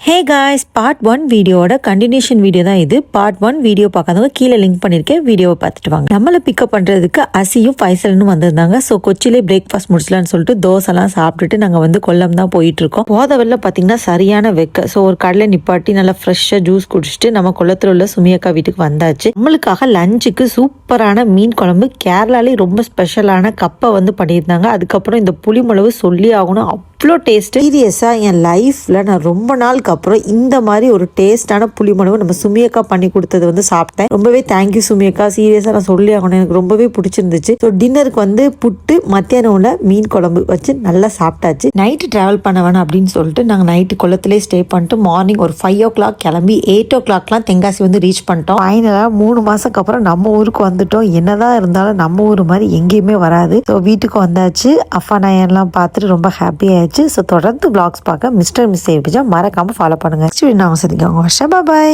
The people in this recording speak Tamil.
ஹே காய்ஸ், பார்ட் 1 வீடியோட கண்டினியூஷன் வீடியோ தான் இது. பார்ட் 1 வீடியோ பார்க்காதவங்க கீழே லிங்க் பண்ணியிருக்கேன், வீடியோவை பார்த்துட்டு வாங்க. நம்மளை பிக்கப் பண்ணுறதுக்கு அசியும் ஃபைசல்னு வந்திருந்தாங்க. ஸோ கொச்சிலே பிரேக்ஃபாஸ்ட் முடிச்சலான்னு சொல்லிட்டு தோசைலாம் சாப்பிட்டுட்டு நாங்கள் கொல்லம் தான் போயிட்டு இருக்கோம். போதவெல்லாம் பார்த்தீங்கன்னா சரியான வெக்க. ஸோ ஒரு கடையில் நிப்பாட்டி நல்லா ஃப்ரெஷ்ஷாக ஜூஸ் குடிச்சிட்டு நம்ம கொல்லத்தில் உள்ள சுமியக்கா வீட்டுக்கு வந்தாச்சு. நம்மளுக்காக லஞ்சுக்கு சூப்பரான மீன் குழம்பு, கேரளாலே ரொம்ப ஸ்பெஷலான கப்பை பண்ணியிருந்தாங்க. அதுக்கப்புறம் இந்த புளிமிளகு சொல்லி ஆகணும், அவ்வளோ டேஸ்ட். சீரியஸாக என் லைஃப்பில் நான் ரொம்ப நாளுக்கு அப்புறம் இந்த மாதிரி ஒரு டேஸ்டான புளிமிளகு நம்ம சுமியக்கா பண்ணி கொடுத்தது சாப்பிட்டேன். ரொம்பவே தேங்க்யூ சுமியக்கா, சீரியஸாக நான் சொல்லி ஆகணும், எனக்கு ரொம்பவே பிடிச்சிருந்துச்சு. ஸோ டின்னருக்கு புட்டு, மத்தியானம் மீன் குழம்பு வச்சு நல்லா சாப்பிட்டாச்சு. நைட்டு ட்ராவல் பண்ண வேணாம் அப்படின்னு சொல்லிட்டு நாங்கள் நைட்டு கொல்லத்திலே ஸ்டே பண்ணிட்டு மார்னிங் ஒரு 5 o'clock கிளம்பி 8 o'clockலாம் தென்காசி ரீச் பண்ணிட்டோம். ஃபைனலாக 3 மாதத்துக்கு அப்புறம் நம்ம ஊருக்கு வந்துட்டோம். என்னதான் இருந்தாலும் நம்ம ஊர் மாதிரி எங்கேயுமே வராது. ஸோ வீட்டுக்கு வந்தாச்சு. அப்பா நயன்லாம் பார்த்துட்டு ரொம்ப ஹாப்பி ஆயிடுச்சு. ஸோ தொடர்ந்து vlogs பார்க்க மிஸ்டர் மிஸ் மறக்காம ஃபாலோ பண்ணுங்க. நான் சந்திக்க உங்க வருஷம். பாய்.